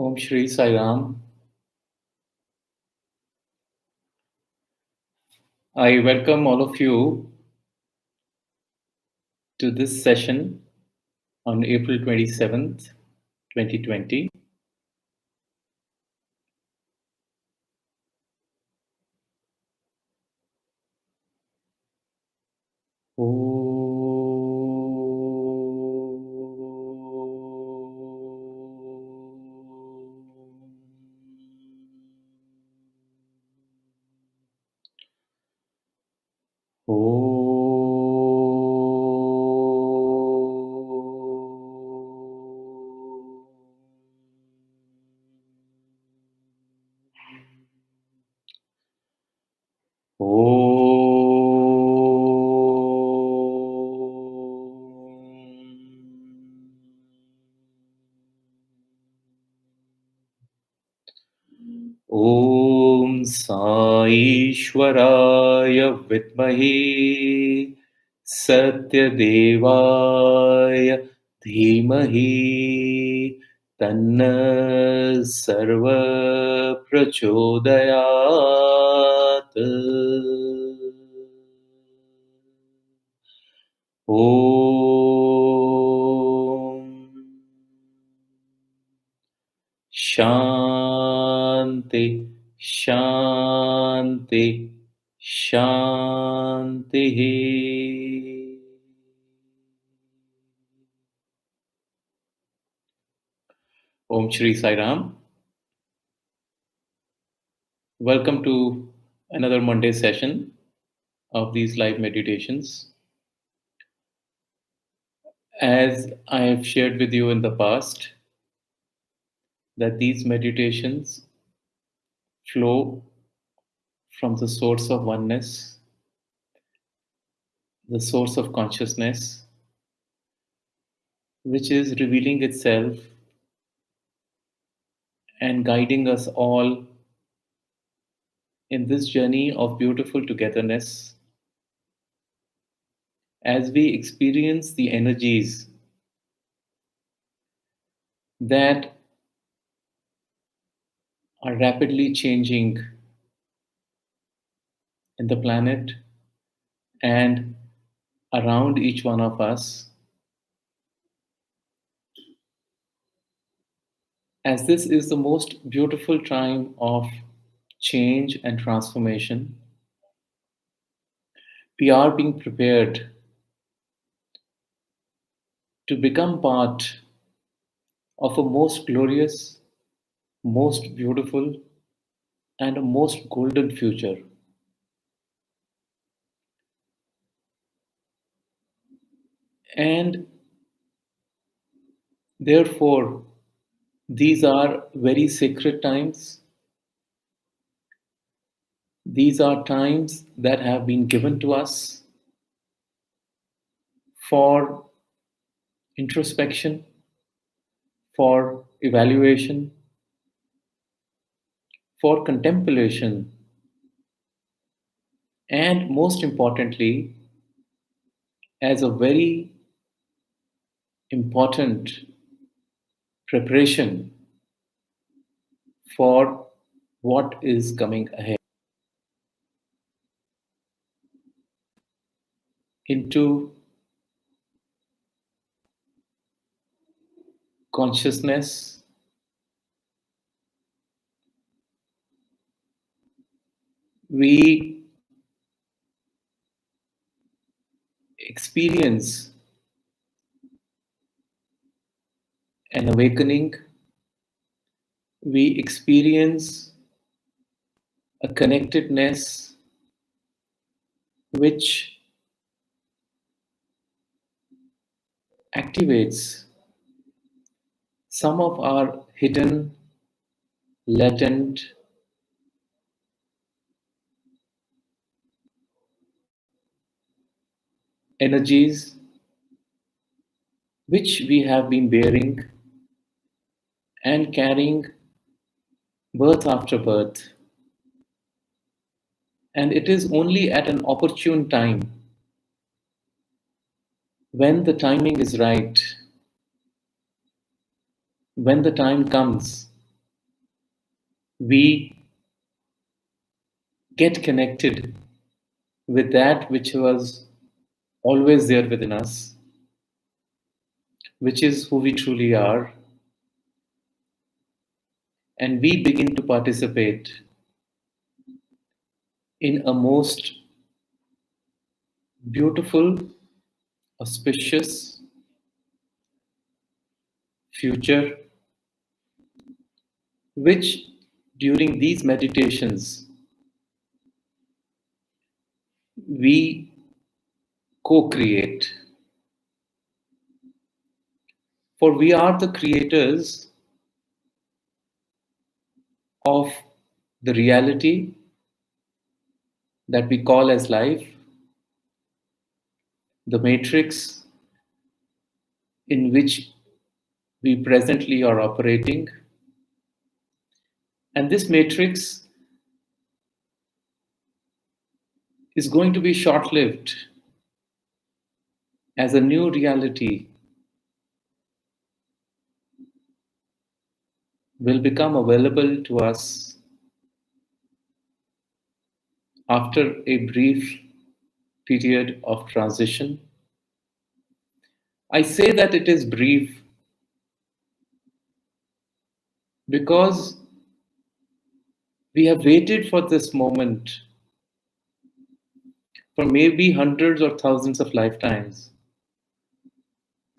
Om Shri Sai Ram. I welcome all of you to this session on April 27th, 2020. ॐ साईश्वराय विद्महे सत्यदेवाय धीमहि तन्न सर्वप्रचोदयात्। ॐ शान्ति शान्ति शान्तिः। Om Shri Sai Ram. Welcome to another Monday session of these live meditations. As I have shared with you in the past, that these meditations flow from the source of oneness, the source of consciousness, which is revealing itself and guiding us all in this journey of beautiful togetherness as we experience the energies that are rapidly changing in the planet and around each one of us. As this is the most beautiful time of change and transformation, we are being prepared to become part of a most glorious, most beautiful, and a most golden future. And therefore, these are very sacred times. These are times that have been given to us for introspection, for evaluation, for contemplation, and most importantly, as a very important preparation for what is coming ahead. Into consciousness, we experience an awakening, we experience a connectedness which activates some of our hidden, latent, energies which we have been bearing and carrying birth after birth. And it is only at an opportune time, when the timing is right, when the time comes, we get connected with that which was always there within us, which is who we truly are, and we begin to participate in a most beautiful, auspicious future, which during these meditations we co create. For we are the creators of the reality that we call as life, the matrix in which we presently are operating. And this matrix is going to be short lived as a new reality will become available to us after a brief period of transition. I say that it is brief because we have waited for this moment for maybe hundreds or thousands of lifetimes.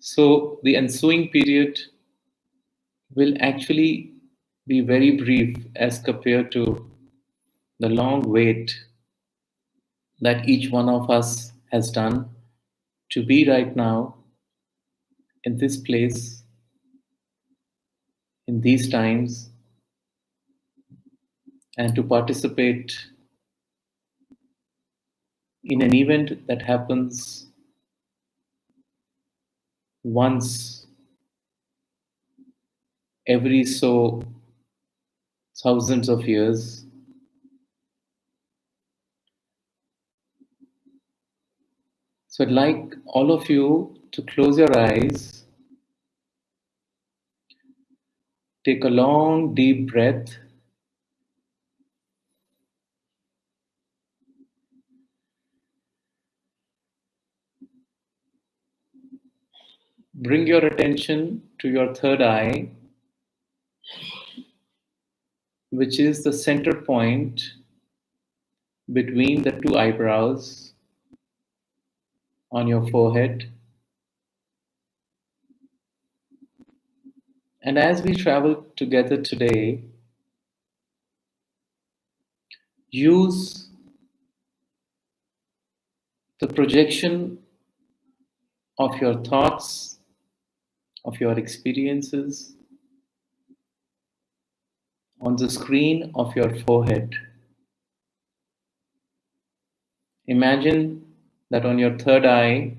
So the ensuing period will actually be very brief as compared to the long wait that each one of us has done to be right now in this place, in these times, and to participate in an event that happens once every so thousands of years. So I'd like all of you to close your eyes, take a long, deep breath, bring your attention to your third eye, which is the center point between the two eyebrows on your forehead. And as we travel together today, use the projection of your thoughts, of your experiences on the screen of your forehead. Imagine that on your third eye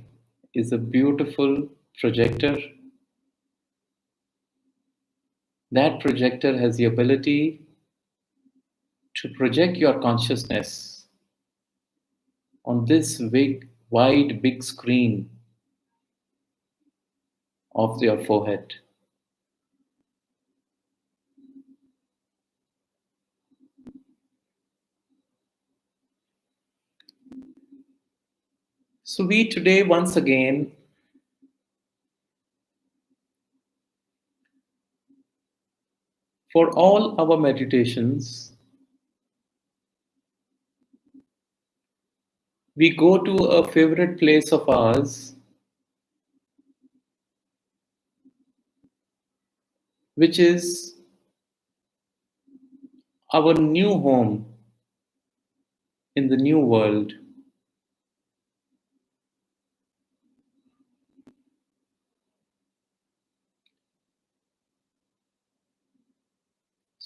is a beautiful projector. That projector has the ability to project your consciousness on this big, wide, big screen of your forehead. So we today, once again, for all our meditations, we go to a favorite place of ours, which is our new home in the new world.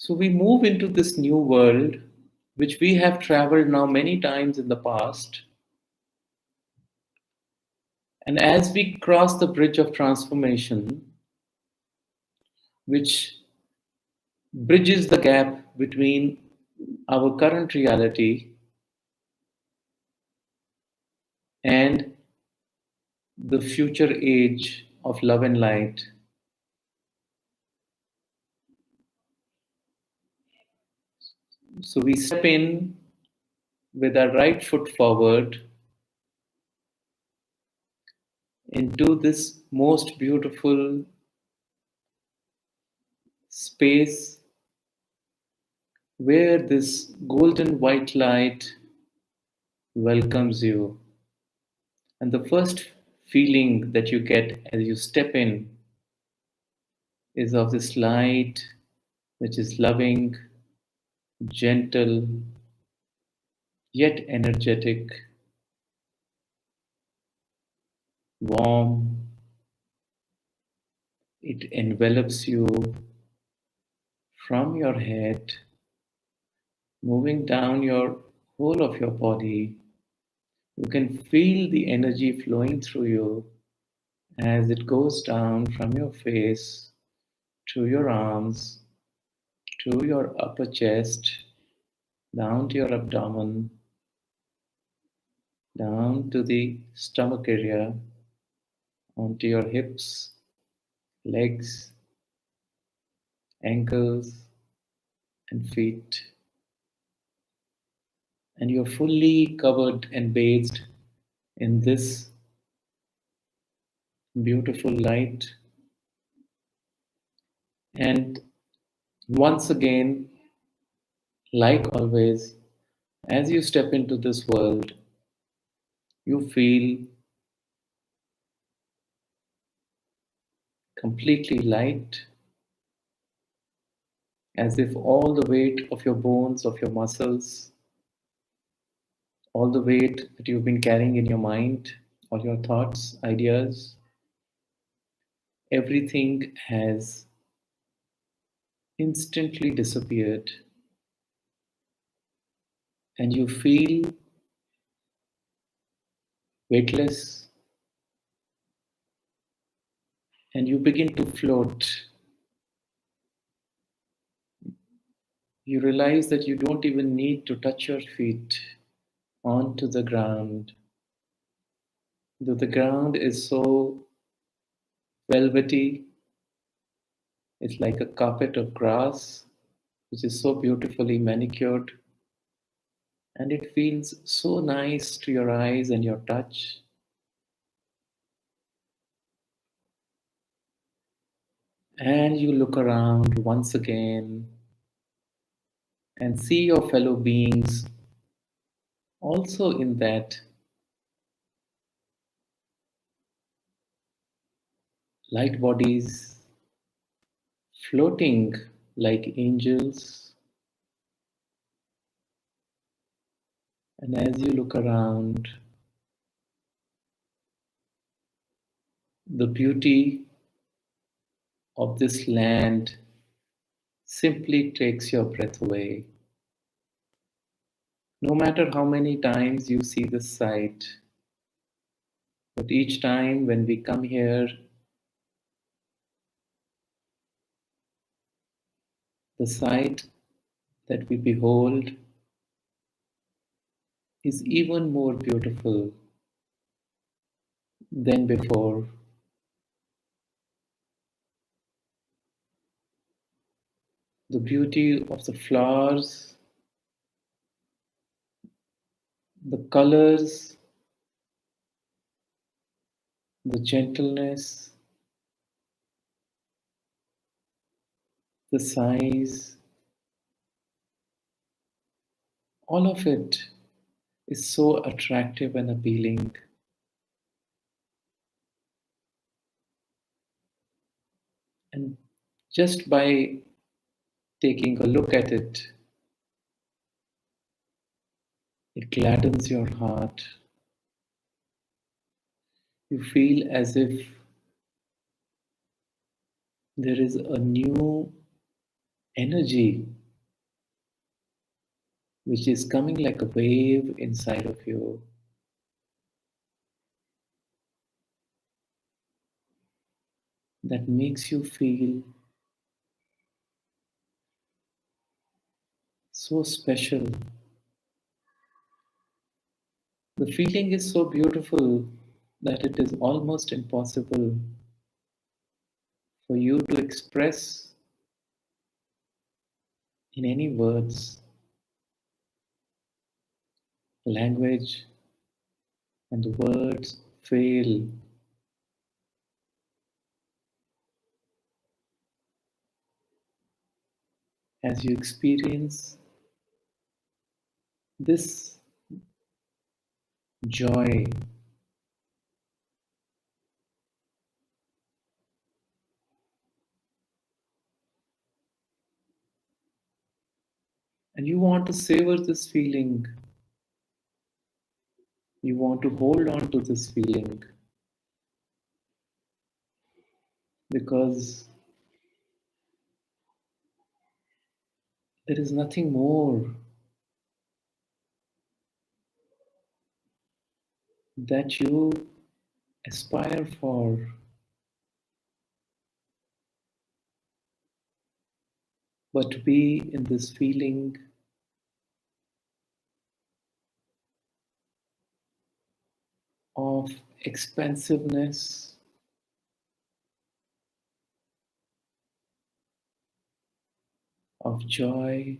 So we move into this new world, which we have traveled now many times in the past. And as we cross the bridge of transformation, which bridges the gap between our current reality and the future age of love and light, So we step in with our right foot forward into this most beautiful space where this golden white light welcomes you. And the first feeling that you get as you step in is of this light which is loving, gentle, yet energetic, warm. It envelops you from your head, moving down your whole of your body. You can feel the energy flowing through you as it goes down from your face to your arms, to your upper chest, down to your abdomen, down to the stomach area, onto your hips, legs, ankles, and feet. And you're fully covered and bathed in this beautiful light. And once again, like always, as you step into this world, you feel completely light, as if all the weight of your bones, of your muscles, all the weight that you've been carrying in your mind, all your thoughts, ideas, everything has instantly disappeared, and you feel weightless, and you begin to float. You realize that you don't even need to touch your feet onto the ground. Though the ground is so velvety, it's like a carpet of grass, which is so beautifully manicured, and it feels so nice to your eyes and your touch. And you look around once again and see your fellow beings also in that light bodies, floating like angels. And as you look around, the beauty of this land simply takes your breath away. No matter how many times you see this sight, but each time when we come here, the sight that we behold is even more beautiful than before. The beauty of the flowers, the colors, the gentleness, the size, all of it is so attractive and appealing. And just by taking a look at it, it gladdens your heart. You feel as if there is a new energy which is coming like a wave inside of you. That makes you feel so special. The feeling is so beautiful that it is almost impossible for you to express in any words. language and the words fail as you experience this joy and you want to savor this feeling. You want to hold on to this feeling because there is nothing more that you aspire for but to be in this feeling of expansiveness, of joy,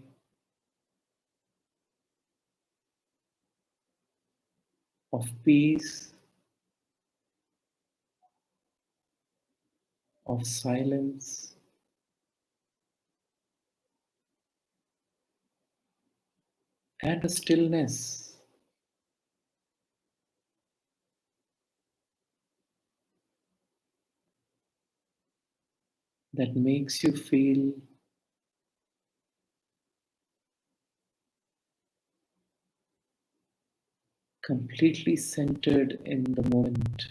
of peace, of silence, and a stillness that makes you feel completely centered in the moment.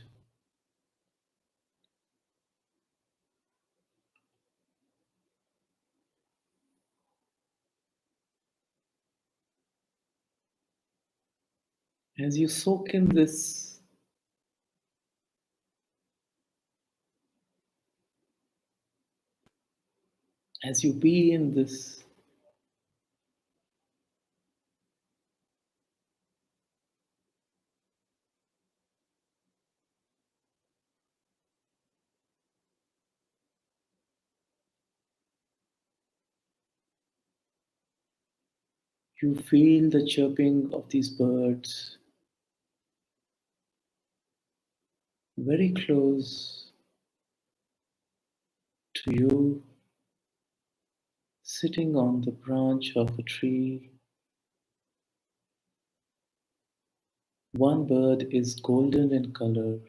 As you soak in this, as you be in this, you feel the chirping of these birds very close to you, sitting on the branch of a tree. One bird is golden in color,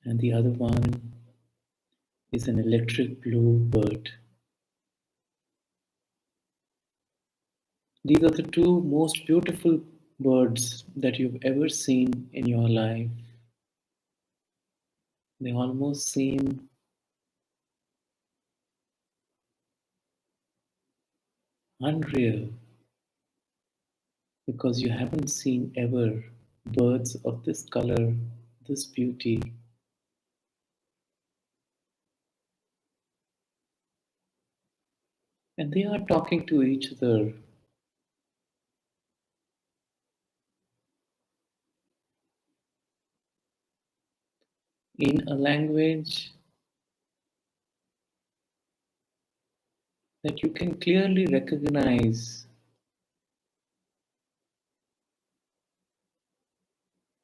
and the other one is an electric blue bird. These are the two most beautiful birds that you've ever seen in your life. They almost seem unreal because you haven't seen ever birds of this color, this beauty. And they are talking to each other in a language that you can clearly recognize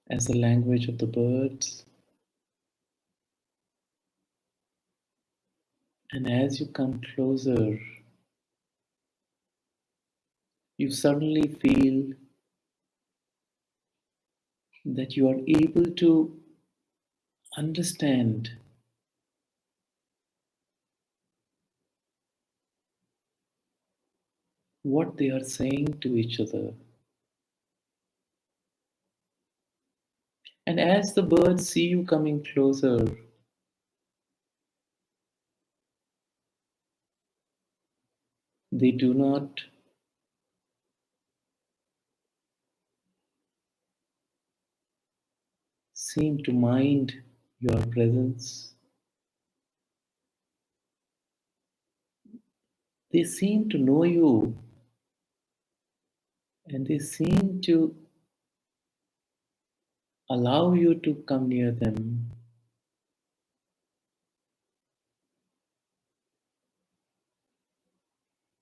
as the language of the birds. And as you come closer, you suddenly feel that you are able to understand what they are saying to each other. And as the birds see you coming closer, they do not seem to mind your presence. They seem to know you and they seem to allow you to come near them.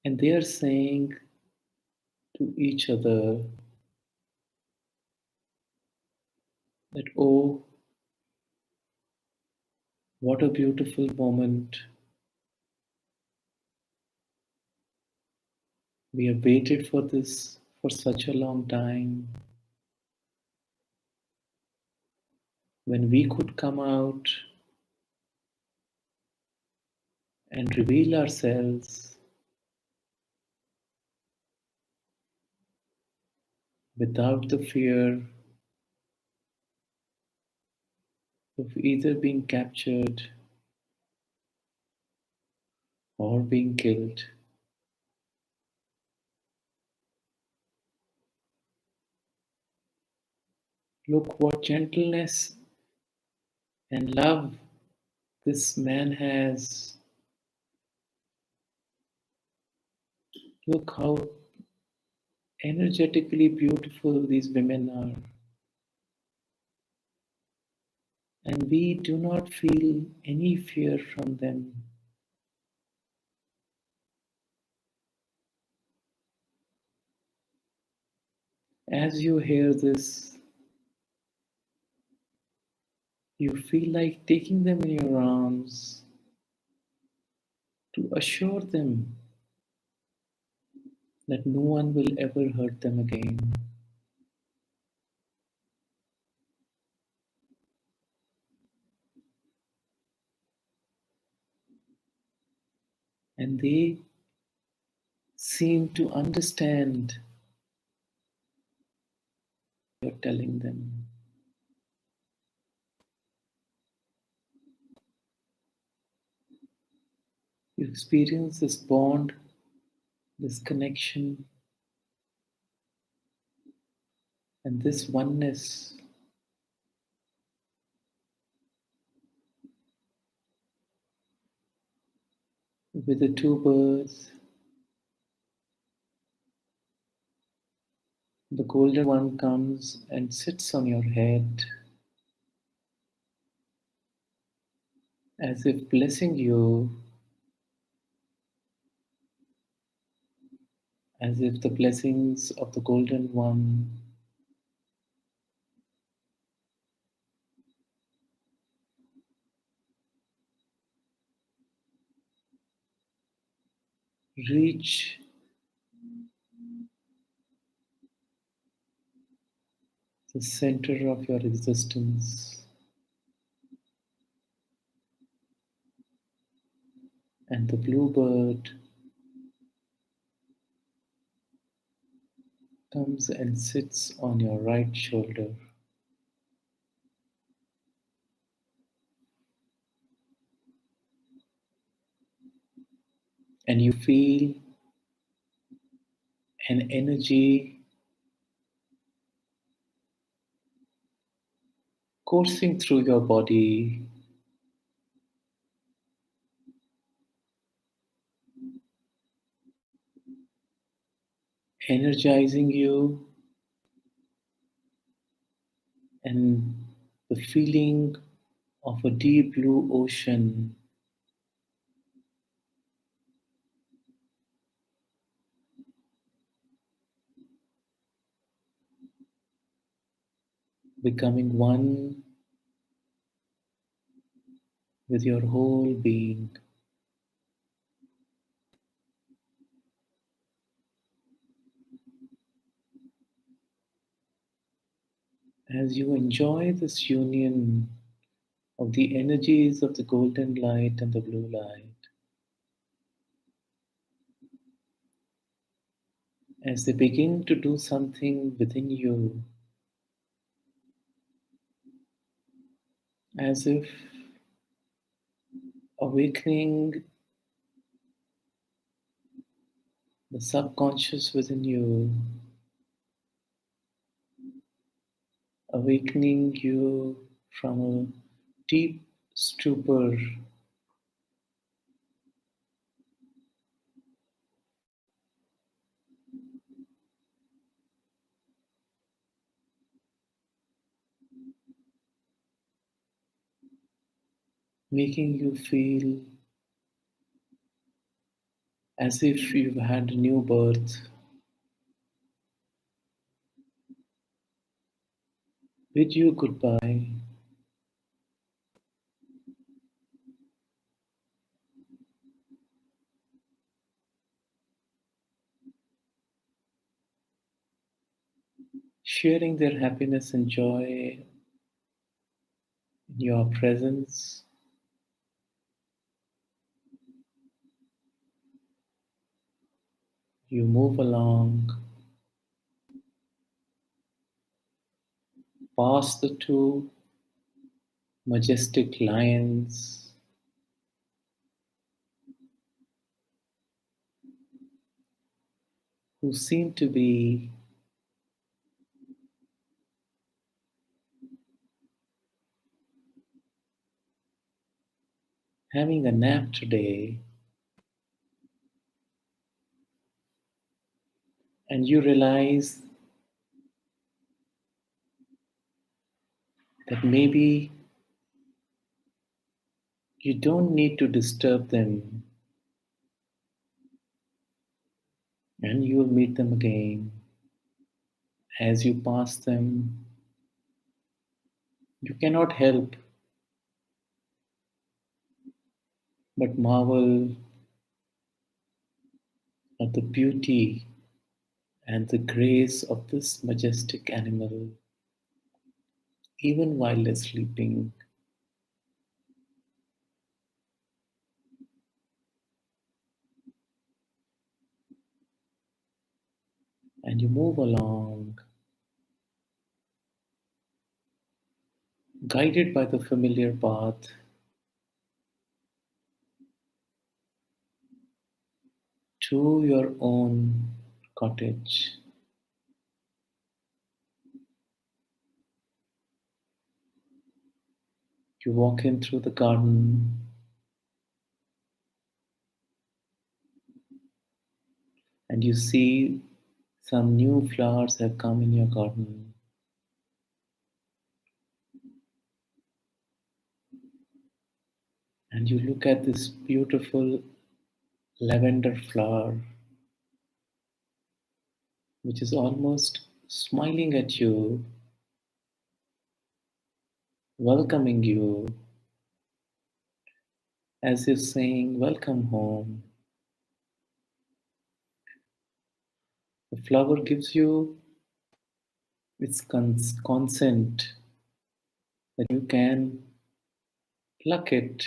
And they are saying to each other that, oh, what a beautiful moment. We have waited for this for such a long time. When we could come out and reveal ourselves without the fear of either being captured or being killed. Look what gentleness and love this man has. Look how energetically beautiful these women are. And we do not feel any fear from them. As you hear this, you feel like taking them in your arms to assure them that no one will ever hurt them again. And they seem to understand what you're telling them. You experience this bond, this connection, and this oneness with the two birds. The golden one comes and sits on your head as if blessing you, as if the blessings of the golden one reach the center of your existence. And the bluebird comes and sits on your right shoulder. And you feel an energy coursing through your body, energizing you, and the feeling of a deep blue ocean becoming one with your whole being. As you enjoy this union of the energies of the golden light and the blue light, as they begin to do something within you, as if awakening the subconscious within you, awakening you from a deep stupor, making you feel as if you've had a new birth. Bid you goodbye, sharing their happiness and joy in your presence. You move along past the two majestic lions who seem to be having a nap today, and you realize that maybe you don't need to disturb them, and you'll meet them again. As you pass them, you cannot help but marvel at the beauty and the grace of this majestic animal, even while they're sleeping. And you move along, guided by the familiar path to your own cottage. You walk in through the garden and you see some new flowers have come in your garden. And you look at this beautiful lavender flower, which is almost smiling at you, welcoming you, as if saying, "Welcome home." The flower gives you its consent that you can pluck it,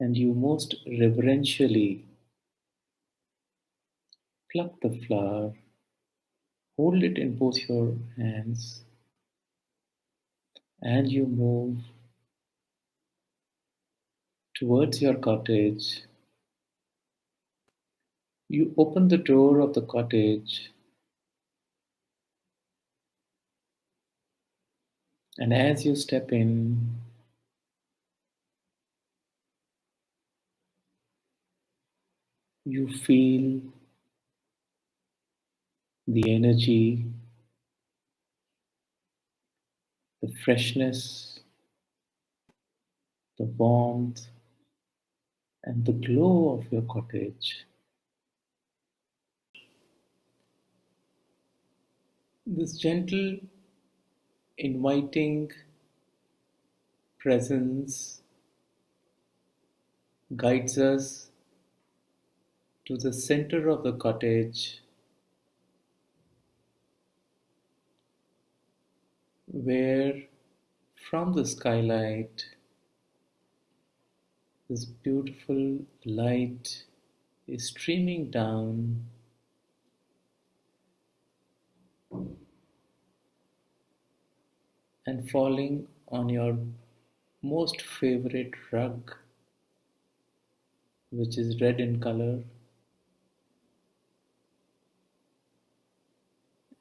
and you most reverentially pluck the flower, hold it in both your hands, and you move towards your cottage. You open the door of the cottage, and as you step in, you feel the energy, the freshness, the warmth, and the glow of your cottage. This gentle, inviting presence guides us to the center of the cottage, where from the skylight this beautiful light is streaming down and falling on your most favorite rug, which is red in color,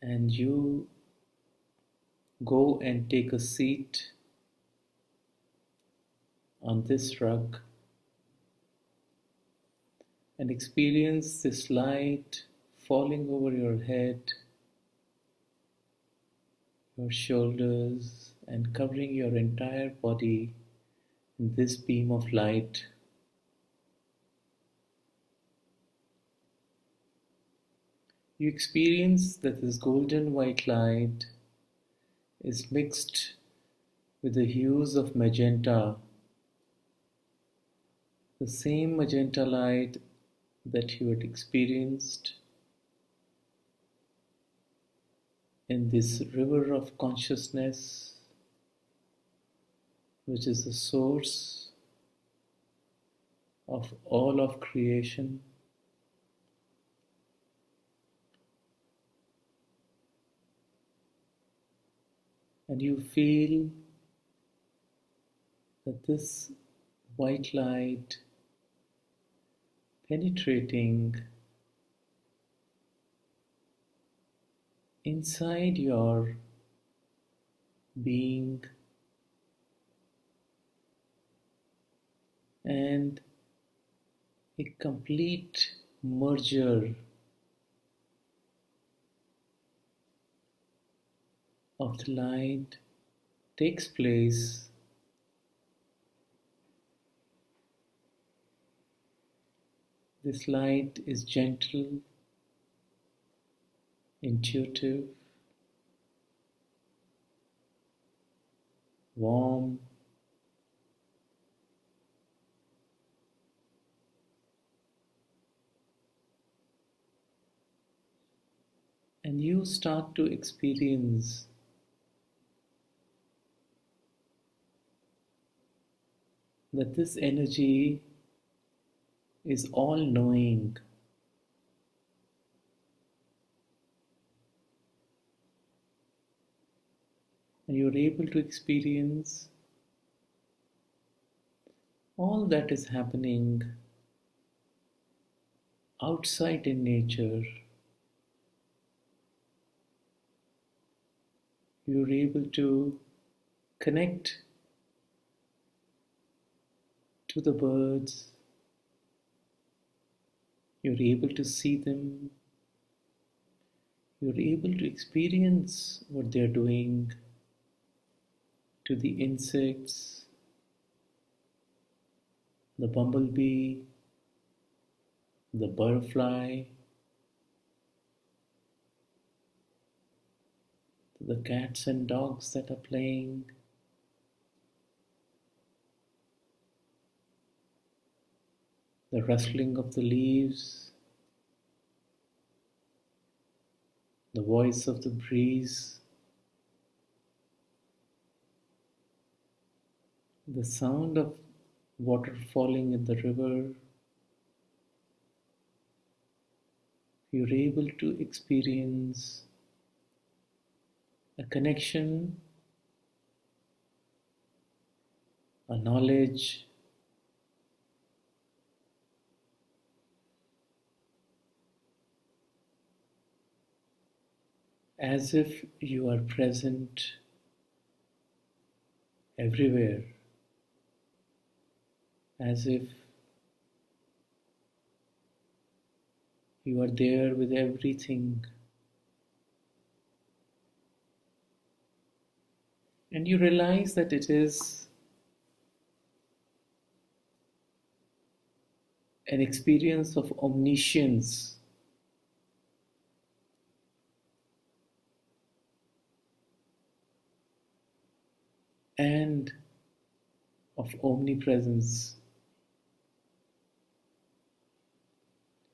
and you go and take a seat on this rug and experience this light falling over your head, your shoulders, and covering your entire body in this beam of light. you experience that this golden white light is mixed with the hues of magenta, the same magenta light that you had experienced in this river of consciousness, which is the source of all of creation. And you feel that this white light penetrating inside your being and a complete merger of the light takes place. This light is gentle, intuitive, warm, and you start to experience that this energy is all knowing. And you're able to experience all that is happening outside in nature. You're able to connect to the birds. You're able to see them. You're able to experience what they're doing to the insects, the bumblebee, the butterfly, the cats and dogs that are playing, the rustling of the leaves, the voice of the breeze, the sound of water falling in the river. You're able to experience a connection, a knowledge, as if you are present everywhere, as if you are there with everything. And you realize that it is an experience of omniscience. And of omnipresence.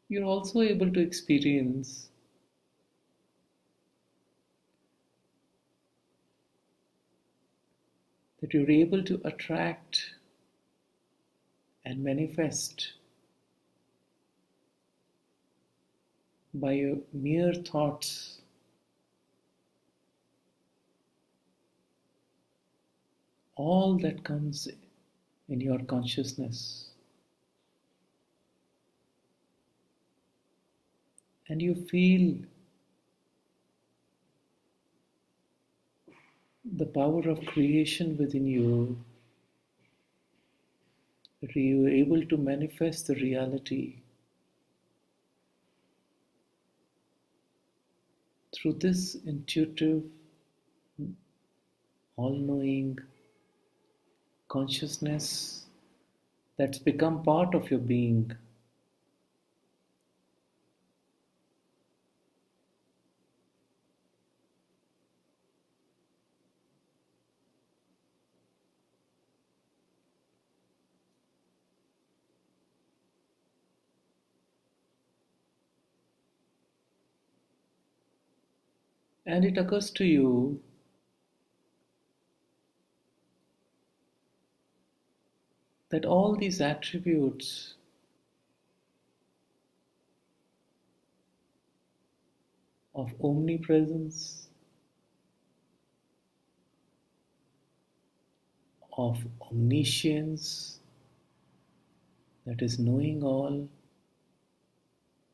You're also able to experience that you're able to attract and manifest by your mere thoughts all that comes in your consciousness. And you feel the power of creation within you, that you are able to manifest the reality through this intuitive, all-knowing consciousness that's become part of your being. And it occurs to you that all these attributes of omnipresence, of omniscience, that is knowing all,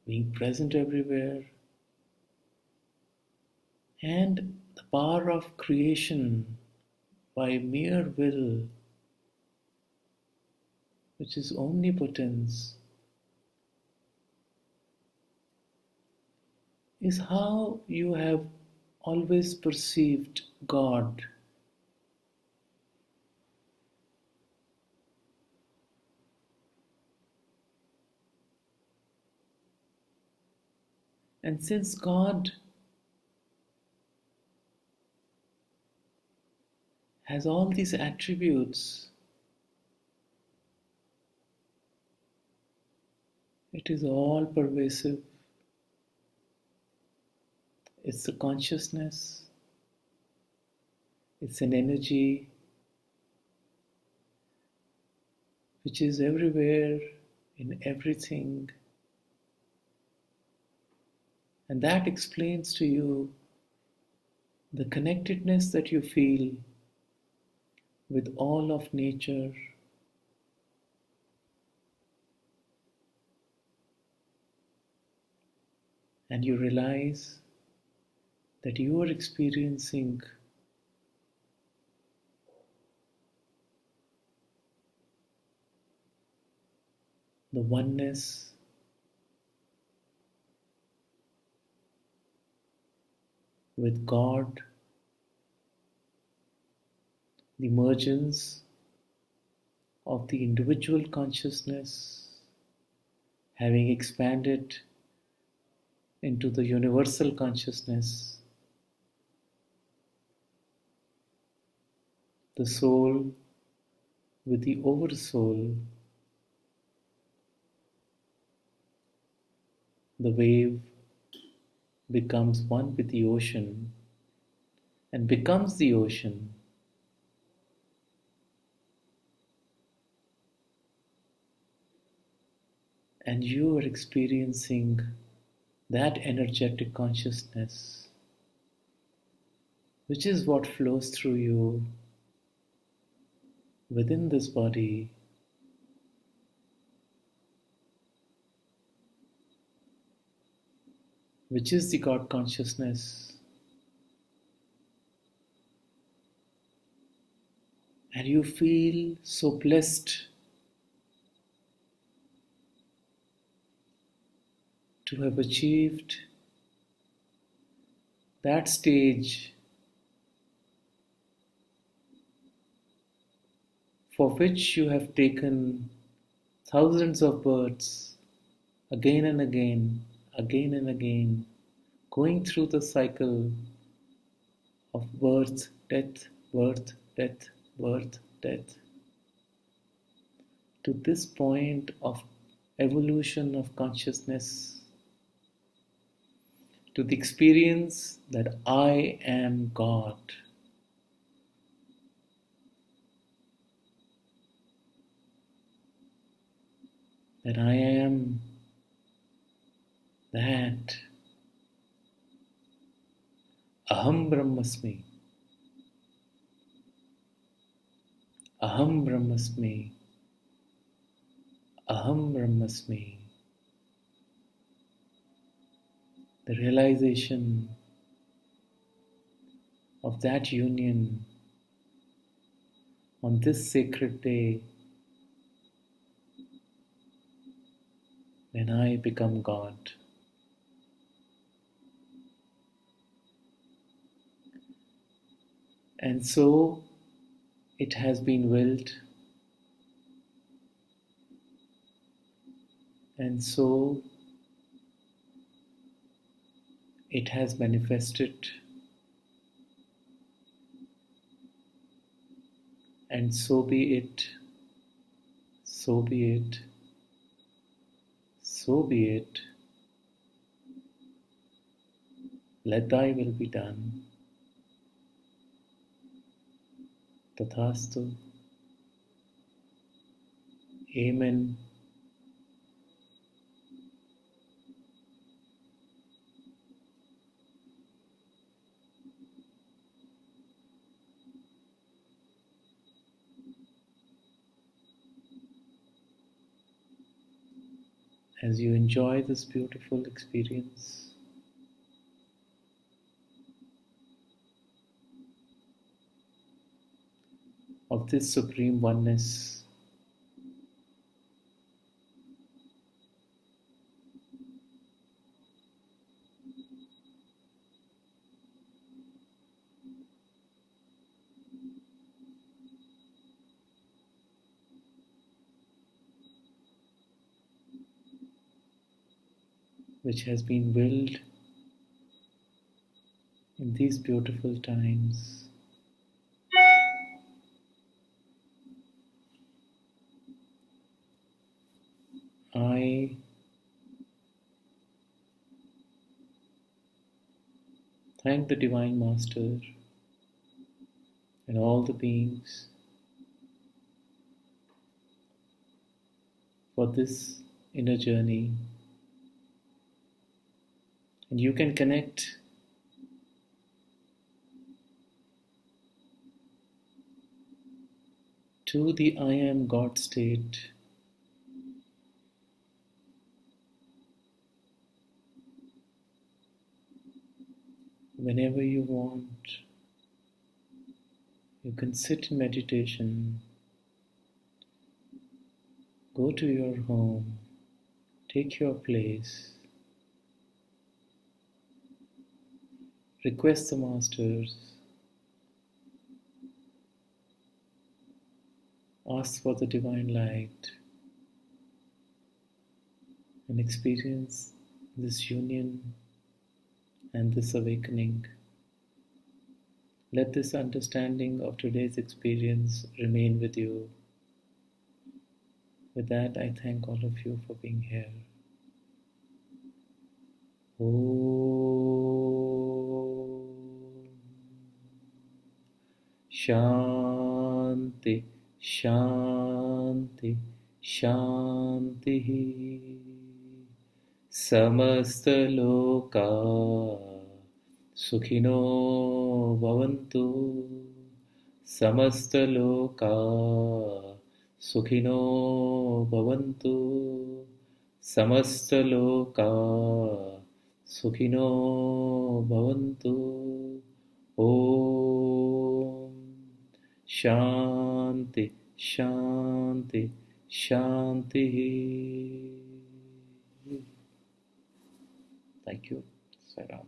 being present everywhere, and the power of creation by mere will, which is omnipotence, is how you have always perceived God. And since God has all these attributes, it is all pervasive. It's a consciousness, it's an energy which is everywhere, in everything. And that explains to you the connectedness that you feel with all of nature. And you realize that you are experiencing the oneness with God, the emergence of the individual consciousness having expanded into the universal consciousness, the soul with the oversoul, the wave becomes one with the ocean and becomes the ocean. And you are experiencing that energetic consciousness, which is what flows through you within this body, which is the God consciousness. And you feel so blessed to have achieved that stage for which you have taken thousands of births again and again, again and again, going through the cycle of birth, death, birth, death, birth, death, to this point of evolution of consciousness, to the experience that I am God. That I am that Aham Brahmäsmi. Aham Brahmäsmi. Aham Brahmäsmi. The realization of that union on this sacred day when I become God. And so it has been willed, and so it has manifested, and so be it, so be it, so be it. Let thy will be done. Tathastu. Amen. As you enjoy this beautiful experience of this supreme oneness, which has been willed in these beautiful times, I thank the Divine Master and all the beings for this inner journey. And you can connect to the I am God state whenever you want. You can sit in meditation, go to your home, take your place, request the Masters, ask for the Divine Light, and experience this union and this awakening. Let this understanding of today's experience remain with you. With that, I thank all of you for being here. Om Shanti Shanti Shanti Samastaloka Sukhino Bhavantu Samastaloka Sukhino Bhavantu Samastaloka Sukhino Bhavantu. Om Shanti Shanti Shanti. Thank you. Saram.